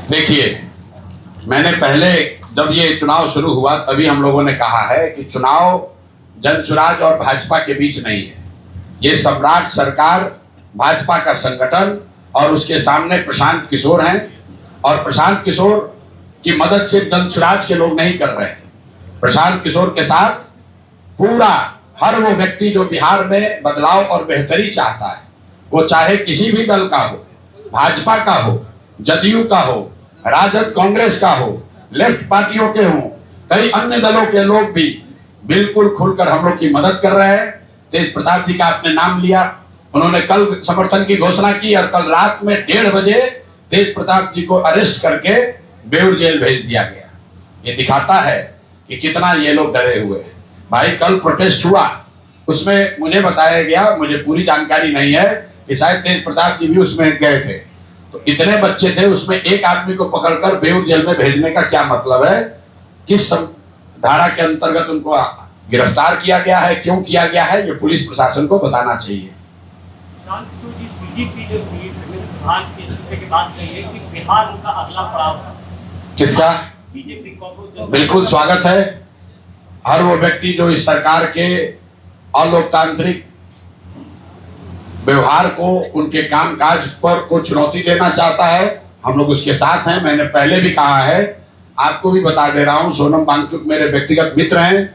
देखिए, मैंने पहले जब ये चुनाव शुरू हुआ तभी हम लोगों ने कहा है कि चुनाव जनसुराज और भाजपा के बीच नहीं है। ये सम्राट सरकार भाजपा का संगठन और उसके सामने प्रशांत किशोर हैं, और प्रशांत किशोर की मदद से जनसुराज के लोग नहीं कर रहे हैं। प्रशांत किशोर के साथ पूरा हर वो व्यक्ति जो बिहार में बदलाव और बेहतरी चाहता है, वो चाहे किसी भी दल का हो, भाजपा का हो, जदयू का हो, राजद कांग्रेस का हो, लेफ्ट पार्टियों के हों, कई अन्य दलों के लोग भी बिल्कुल खुलकर हम लोग की मदद कर रहे हैं। तेज प्रताप जी का आपने नाम लिया, उन्होंने कल समर्थन की घोषणा की और कल रात में 1:30 बजे तेज प्रताप जी को अरेस्ट करके बेऊर जेल भेज दिया गया। ये दिखाता है कि कितना ये लोग डरे हुए हैं। भाई, कल प्रोटेस्ट हुआ, उसमें मुझे बताया गया, मुझे पूरी जानकारी नहीं है कि शायद तेज प्रताप जी भी उसमें गए थे। तो इतने बच्चे थे, उसमें एक आदमी को पकड़कर बेऊर जेल में भेजने का क्या मतलब है? किस धारा के अंतर्गत उनको गिरफ्तार किया गया है, क्यों किया गया है, ये पुलिस प्रशासन को बताना चाहिए। किसका? बिल्कुल स्वागत है। हर वो व्यक्ति जो इस सरकार के अलोकतांत्रिक व्यवहार को, उनके कामकाज पर को चुनौती देना चाहता है, हम लोग उसके साथ हैं। मैंने पहले भी कहा है, आपको भी बता दे रहा हूं, सोनम वांगचुक मेरे व्यक्तिगत मित्र हैं।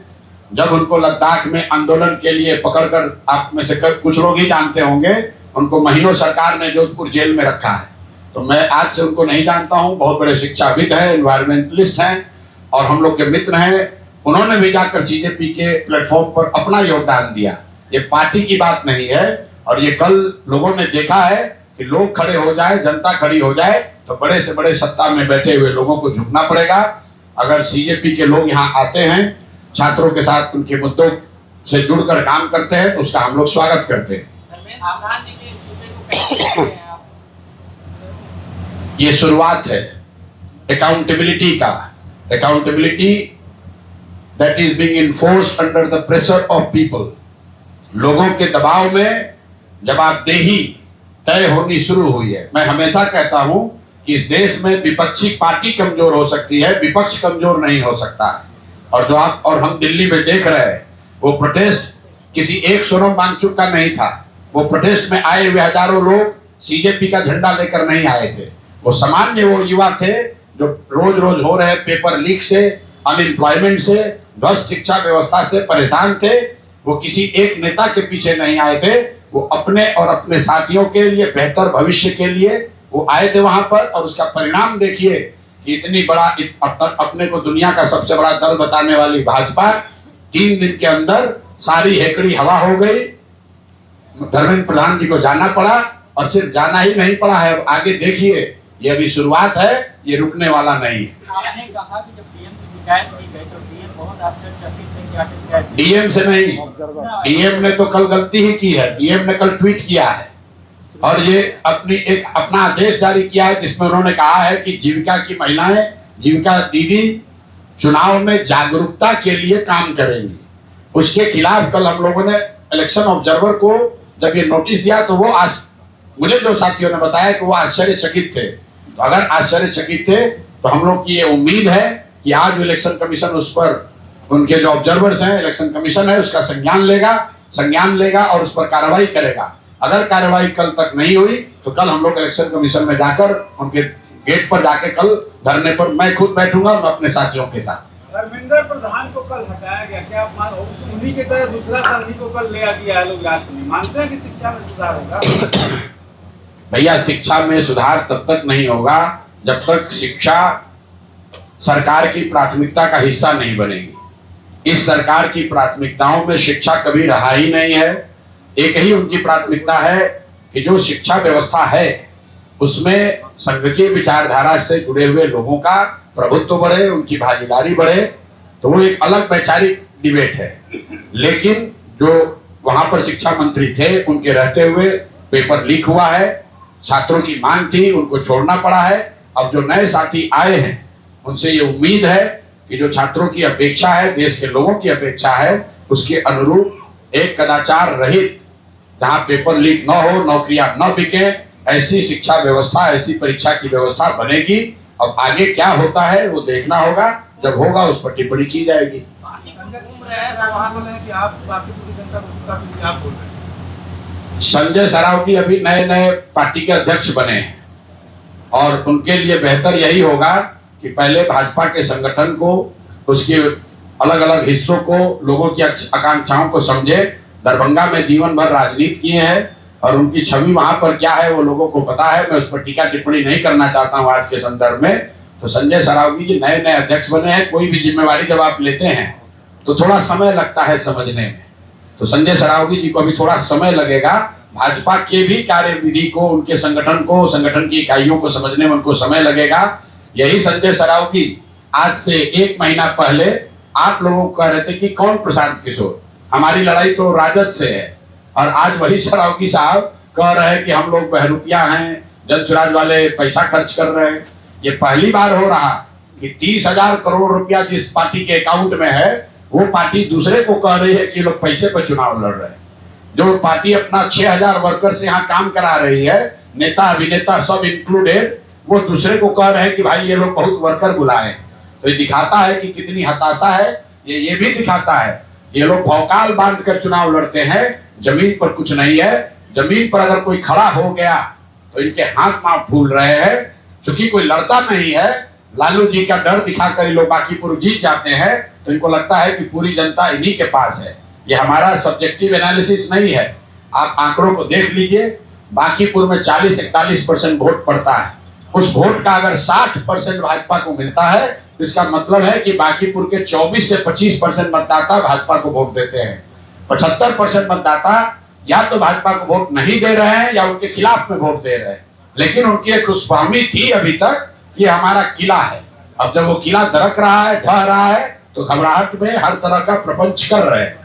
जब उनको लद्दाख में आंदोलन के लिए पकड़कर, आप में से कुछ लोग ही जानते होंगे, उनको महीनों सरकार ने जोधपुर जेल में रखा है। तो मैं आज से उनको नहीं जानता हूं, बहुत बड़े शिक्षाविद हैं, एनवायरमेंटलिस्ट हैं और हम लोग के मित्र हैं। उन्होंने भी जाकर सीजेपी के प्लेटफॉर्म पर अपना योगदान दिया। ये पार्टी की बात नहीं है, और ये कल लोगों ने देखा है कि लोग खड़े हो जाए, जनता खड़ी हो जाए, तो बड़े से बड़े सत्ता में बैठे हुए लोगों को झुकना पड़ेगा। अगर सीजेपी के लोग यहाँ आते हैं, छात्रों के साथ उनके मुद्दों से जुड़कर काम करते हैं, तो उसका हम लोग स्वागत करते हैं। ये शुरुआत है अकाउंटेबिलिटी का। Accountability that is being enforced under the pressure of people. लोगों के दबाव में जवाबदेही तय होनी शुरू हुई है। मैं हमेशा कहता हूं कि इस देश में विपक्षी पार्टी कमजोर हो सकती है, विपक्ष कमजोर नहीं हो सकता है। और जो आप और हम दिल्ली में देख रहे हैं, वो प्रोटेस्ट किसी एक सोनम वांगचुक का नहीं था। वो प्रोटेस्ट में आए हुए हजारों लोग सीजेपी का झंडा लेकर नहीं आए थे। वो सामान्य वो युवा थे जो रोज रोज हो रहे पेपर लीक से, अनएम्प्लॉयमेंट से, ध्वस्त शिक्षा व्यवस्था से परेशान थे। वो किसी एक नेता के पीछे नहीं आए थे, वो अपने और अपने साथियों के लिए, बेहतर भविष्य के लिए वो आए थे वहां पर। और उसका परिणाम देखिए कि इतनी बड़ा, अपने को दुनिया का सबसे बड़ा दल बताने वाली भाजपा 3 दिन के अंदर सारी हेकड़ी हवा हो गई। धर्मेंद्र प्रधान जी को जाना पड़ा, और सिर्फ जाना ही नहीं पड़ा है, आगे देखिए, ये अभी शुरुआत है, ये रुकने वाला नहीं है। आपने कहा कि जब डीएम से शिकायत की गई तो डीएम बहुत आश्चर्यचकित थे कि आखिर कैसे। डीएम से नहीं, डीएम ने तो कल गलती ही की है। डीएम ने कल ट्वीट किया है और ये अपना आदेश जारी किया है, जिसमें उन्होंने कहा है कि जीविका की महिलाएं, जीविका दीदी चुनाव में जागरूकता के लिए काम करेंगी। उसके खिलाफ कल हम लोगों ने इलेक्शन ऑब्जर्वर को जब ये नोटिस दिया, तो वो मुझे जो साथियों ने बताया कि वो आश्चर्यचकित थे। तो अगर आश्चर्यचकित थे तो हम लोग की ये उम्मीद है कि आज इलेक्शन कमीशन उस पर, उनके जो ऑब्जर्वर्स हैं, इलेक्शन कमीशन है, उसका संज्ञान लेगा और उस पर कार्रवाई करेगा। अगर कार्रवाई कल तक नहीं हुई तो कल हम लोग इलेक्शन कमीशन में जाकर, उनके गेट पर जाके कल धरने पर मैं खुद बैठूंगा, मैं अपने साथियों के साथ। धर्मेंद्र प्रधान को कल हटाया गया, क्या आप मान उन्हीं की तरह दूसरा संधि को कल ले दिया है लोग? मानते हैं कि शिक्षा में सुधार होगा? भैया, शिक्षा में सुधार तब तक नहीं होगा जब तक शिक्षा सरकार की प्राथमिकता का हिस्सा नहीं बनेगी। इस सरकार की प्राथमिकताओं में शिक्षा कभी रहा ही नहीं है। एक ही उनकी प्राथमिकता है कि जो शिक्षा व्यवस्था है उसमें संघ की विचारधारा से जुड़े हुए लोगों का प्रभुत्व बढ़े, उनकी भागीदारी बढ़े। तो वो एक अलग वैचारिक डिबेट है। लेकिन जो वहां पर शिक्षा मंत्री थे, उनके रहते हुए पेपर लीक हुआ है, छात्रों की मांग थी, उनको छोड़ना पड़ा है। अब जो नए साथी आए हैं, उनसे ये उम्मीद है कि जो छात्रों की अपेक्षा है, देश के लोगों की अपेक्षा है, उसके अनुरूप एक कदाचार रहित, जहां पेपर लीक न हो, नौकरियां न बिके, ऐसी शिक्षा व्यवस्था, ऐसी परीक्षा की व्यवस्था बनेगी। अब आगे क्या होता है वो देखना होगा, जब होगा उस पर टिप्पणी की जाएगी। कि आप बाकी पूरी जनता को आप बोल रहे हैं। संजय सरावगी अभी नए नए पार्टी के अध्यक्ष बने हैं और उनके लिए बेहतर यही होगा कि पहले भाजपा के संगठन को, उसके अलग अलग हिस्सों को, लोगों की आकांक्षाओं को समझे। दरभंगा में जीवन भर राजनीति किए हैं और उनकी छवि वहां पर क्या है वो लोगों को पता है। मैं उस पर टीका टिप्पणी नहीं करना चाहता हूं आज के संदर्भ में। तो संजय सरावगी जी नए नए अध्यक्ष बने हैं। कोई भी जिम्मेवारी जब आप लेते हैं तो थोड़ा समय लगता है समझने में। तो संजय सरावगी जी को अभी थोड़ा समय लगेगा। भाजपा के भी कार्यविधि को, उनके संगठन को, संगठन की इकाइयों को समझने में उनको समय लगेगा। यही संजय सरावगी आज से 1 महीना पहले आप लोगों को कह रहे थे कि कौन प्रशांत किशोर, हमारी लड़ाई तो राजद से है। और आज वही सरावगी साहब कह रहे हैं कि हम लोग बहरूपिया हैं, जनसुराज वाले पैसा खर्च कर रहे हैं। ये पहली बार हो रहा कि 30,000 करोड़ रुपया जिस पार्टी के अकाउंट में है वो पार्टी दूसरे को कह रही है कि लोग पैसे पर चुनाव लड़ रहे हैं। जो पार्टी अपना 6,000 वर्कर से यहाँ काम करा रही है, नेता अभिनेता सब इंक्लूडेड, वो दूसरे को कह रहे हैं कि भाई ये लोग बहुत वर्कर बुलाए। तो ये दिखाता है कि कितनी हताशा है। ये भी दिखाता है ये लोग भौकाल बांध कर चुनाव लड़ते हैं, जमीन पर कुछ नहीं है। जमीन पर अगर कोई खड़ा हो गया तो इनके हाथ पांव फूल रहे हैं। चूंकि कोई लड़ता नहीं है, लालू जी का डर दिखाकर ये लोग बांकीपुर जीत जाते हैं, तो इनको लगता है कि पूरी जनता इन्हीं के पास है। ये हमारा सब्जेक्टिव एनालिसिस नहीं है। आप आंकड़ों को देख लीजिए। बांकीपुर में 40-41% वोट पड़ता है। उस वोट का अगर 60% भाजपा को मिलता है तो इसका मतलब है कि बांकीपुर के 24 से 25% मतदाता भाजपा को वोट देते हैं। 75% मतदाता या तो भाजपा को वोट नहीं दे रहे हैं या उनके खिलाफ में वोट दे रहे हैं। लेकिन उनकी एक खुशफहमी थी अभी तक कि हमारा किला है। अब जब वो किला दरक रहा है, ढह रहा है, तो घबराहट में हर तरह का प्रपंच कर रहे हैं।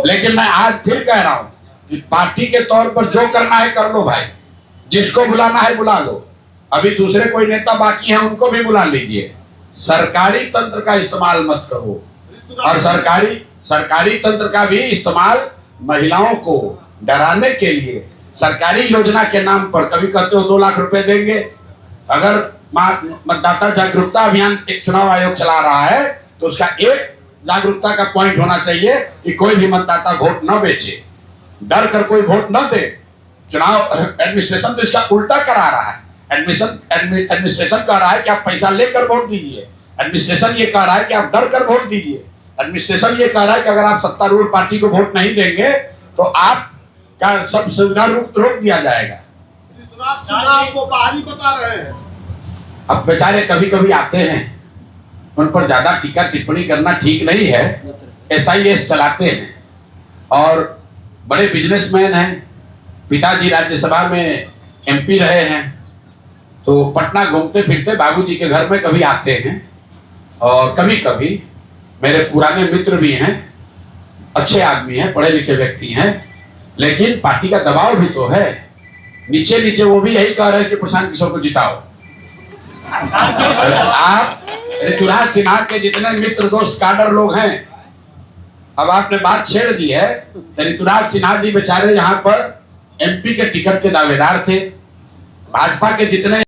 लेकिन मैं आज फिर कह रहा हूं कि पार्टी के तौर पर जो करना है कर लो भाई, जिसको बुलाना है बुला लो। अभी दूसरे कोई नेता बाकी हैं उनको भी बुला लीजिए। सरकारी तंत्र का इस्तेमाल मत करो। और सरकारी तंत्र का भी इस्तेमाल महिलाओं को डराने के लिए सरकारी योजना के नाम पर, कभी कहते हो 2 लाख रुपए देंगे। अगर मतदाता जागरूकता अभियान एक चुनाव आयोग चला रहा है तो उसका एक जागरूकता का पॉइंट होना चाहिए कि कोई भी मतदाता वोट न बेचे, डर कर कोई वोट न दे। चुनाव एडमिनिस्ट्रेशन तो इसका उल्टा करा रहा है। एडमिनिस्ट्रेशन कह रहा है कि आप पैसा लेकर वोट दीजिए। एडमिनिस्ट्रेशन ये कह रहा है कि आप डर कर वोट दीजिए। एडमिनिस्ट्रेशन ये कह रहा है कि अगर आप सत्तारूढ़ पार्टी को वोट नहीं देंगे तो आप का सब सुविधा रोक दिया जाएगा। आपको बाहरी बता रहे हैं। अब बेचारे कभी कभी आते हैं, उन पर ज्यादा टीका टिप्पणी करना ठीक नहीं है। SIS चलाते हैं और बड़े बिजनेसमैन हैं। पिताजी राज्यसभा में MP रहे हैं, तो पटना घूमते फिरते बाबूजी के घर में कभी आते हैं। और कभी कभी मेरे पुराने मित्र भी हैं, अच्छे आदमी हैं, पढ़े लिखे व्यक्ति हैं, लेकिन पार्टी का दबाव भी तो है। नीचे नीचे वो भी यही कह रहे हैं कि प्रशांत किशोर को जिताओ। आप ऋतुराज सिन्हा के जितने मित्र दोस्त काडर लोग हैं, अब आपने बात छेड़ दी है। तो ऋतुराज सिन्हा जी बेचारे यहाँ पर MP के टिकट के दावेदार थे। भाजपा के जितने